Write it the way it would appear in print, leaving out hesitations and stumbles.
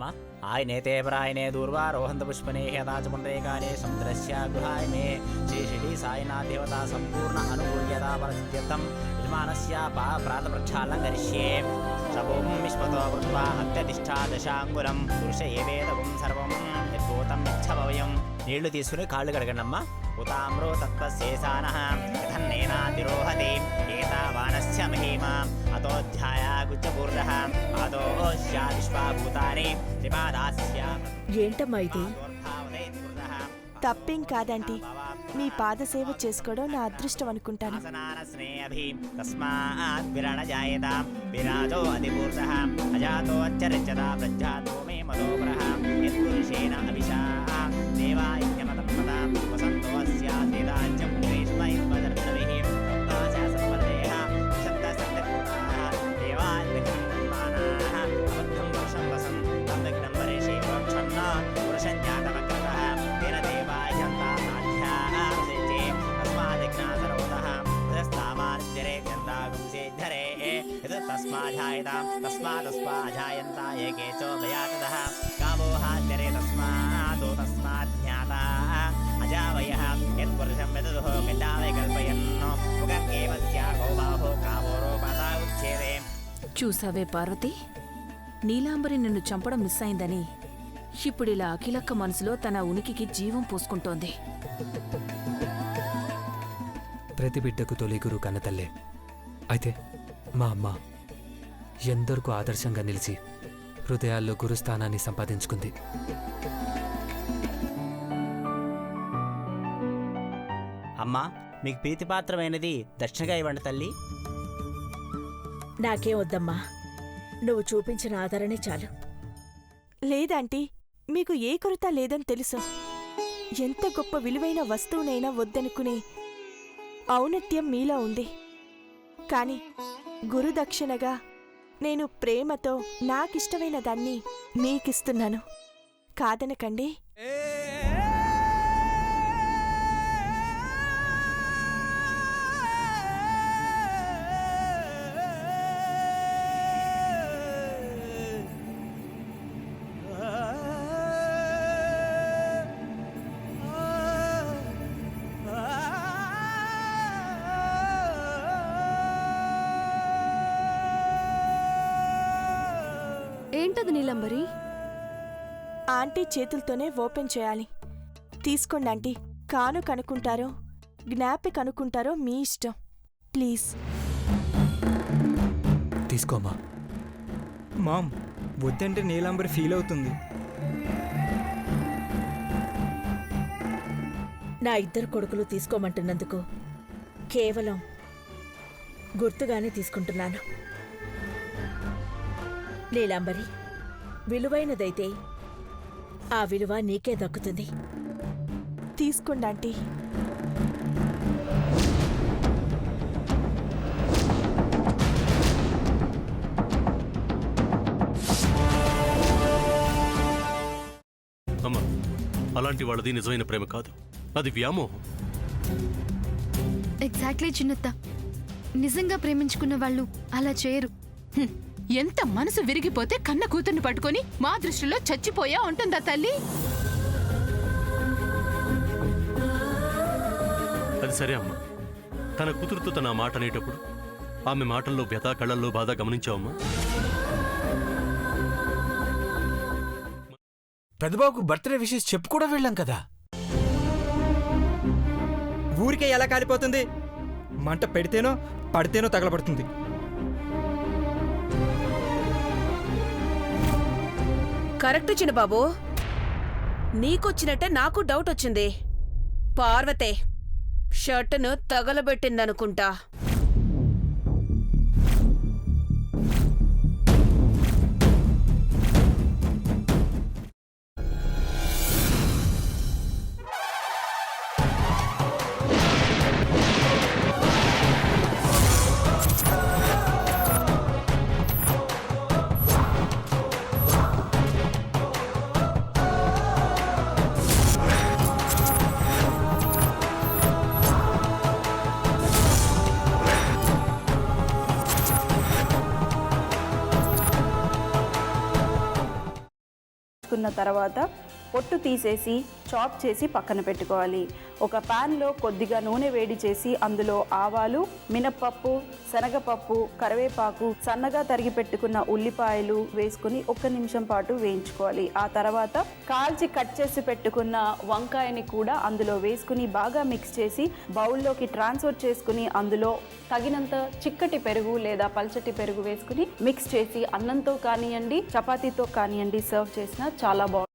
అమ్మా ఆయనేతే ప్రాయనే దూర్వారోహంత పుష్పనే హేతాచముండే కాలే సముద్రస్య గృహాయ మే శ్రీ షిడి సాయినాథ దేవతా సంపూర్ణ అనుకూల్యతా పరిస్థిత్యర్థం యజమానస్య ప్రాతప్రక్షాళనం కరిష్యే శవం విశ్వతో కృత్వా అత్యతిష్ఠా దశాంగులం పురుష ఏవేదం సర్వం యద్భూతం ఇచ్చభవయం. నీళ్లు తీసుకుని కాళ్ళు కడగండమ్మా. ఉతామ్రో తత్వశేషానః యథన్నేనాతిరోహతి ఏతావానస్య మహిమా అతోధ్యాయాగుచ్చపూర్ణః ఆదోష్యా విశ్వాభూతాని త్రిపాదాస్య. ఏంటమ్మా ఇది? తప్పేం కాదంటీ. మీ పాదసేవ చేసుకోవడం నా అదృష్టం అనుకుంటాను. చూసావే పార్వతి, నీలాంబరి నిన్ను చంపడం మిస్ అయిందని ఇప్పుడిలా అఖిలక్క మనసులో తన ఉనికికి జీవం పోసుకుంటోంది. ప్రతి బిడ్డకు తొలి గురు కన్నతల్లే. అయితే మా అమ్మ ఎందరికూ ఆదర్శంగా నిలిచి హృదయాల్లో గురుస్థానాన్ని సంపాదించుకుంది. అమ్మా మీకు ప్రీతిపాత్రమైనది దక్షిణగా ఇవ్వండి తల్లి. నాకేం వద్దమ్మా, నువ్వు చూపించిన ఆదరణే చాలు. లేదంటీ, మీకు ఏ కొరత లేదని తెలుసు. ఎంత గొప్ప విలువైన వస్తువునైనా వద్దనుకునే ఔన్నత్యం మీలో ఉంది. కాని గురుదక్షిణగా నేను ప్రేమతో నాకిష్టమైన దాన్ని మీకిస్తున్నాను. కాదనకండి. ఏంటది నీలంబరి? ఆంటీ చేతులతోనే ఓపెన్ చేయాలి. తీసుకోండి ఆంటీ. కాను కనుక్కుంటారో జ్ఞాపిక అనుకుంటారో మీ ఇష్టం. ప్లీజ్ తీసుకోమా. మామ్, వద్దంటే నీలాంబరి ఫీల్ అవుతుంది. నా ఇద్దరు కొడుకులు తీసుకోమంటున్నందుకు కేవలం గుర్తుగానే తీసుకుంటున్నాను. నీలాంబరి, విలువైనదైతే ఆ విలువ నీకే దక్కుతుంది. తీసుకోండి ఆంటీ. అమ్మా, అలాంటి వాళ్ళది నిజమైన ప్రేమ కాదు, అది వ్యామోహం. ఎగ్జాక్ట్లీ చిన్నత్త, నిజంగా ప్రేమించుకున్న వాళ్ళు అలా చేయరు. ఎంత మనసు విరిగిపోతే కన్న కూతుర్ని పట్టుకొని మా దృష్టిలో చచ్చిపోయా ఉంటుందా తల్లి? అది సరే అమ్మా, తన కూతురుతో తన మాట అనేటప్పుడు ఆమె మాటల్లో వ్యథ, కళ్ళల్లో బాధ గమనించావమ్మా? పెద్దబాబుకు బర్త్డే విషెస్ చెప్పు కూడా వెళ్ళాం కదా. ఊరికే ఎలా కాలిపోతుంది? మంట పెడితేనో పడితేనో తగలబడుతుంది. కరెక్ట్ చిన్నబాబు, నీకొచ్చినట్టే నాకు డౌట్ వచ్చింది. పార్వతే షర్టును తగలబెట్టిందనుకుంటా. కాల్చుకున్న తర్వాత పొట్టు తీసేసి చాప్ చేసి పక్కన పెట్టుకోవాలి. ఒక ప్యాన్లో కొద్దిగా నూనె వేడి చేసి అందులో ఆవాలు, మినప్పప్పు, శనగపప్పు, కరివేపాకు, సన్నగా తరిగి పెట్టుకున్న ఉల్లిపాయలు వేసుకుని 1 నిమిషం పాటు వేయించుకోవాలి. ఆ తర్వాత కాల్చి కట్ చేసి పెట్టుకున్న వంకాయని కూడా అందులో వేసుకుని బాగా మిక్స్ చేసి బౌల్లోకి ట్రాన్స్ఫర్ చేసుకుని అందులో తగినంత చిక్కటి పెరుగు లేదా పల్చటి పెరుగు వేసుకుని మిక్స్ చేసి అన్నంతో కానివ్వండి, చపాతీతో కానివ్వండి సర్వ్ చేసినా చాలా బాగుంటుంది.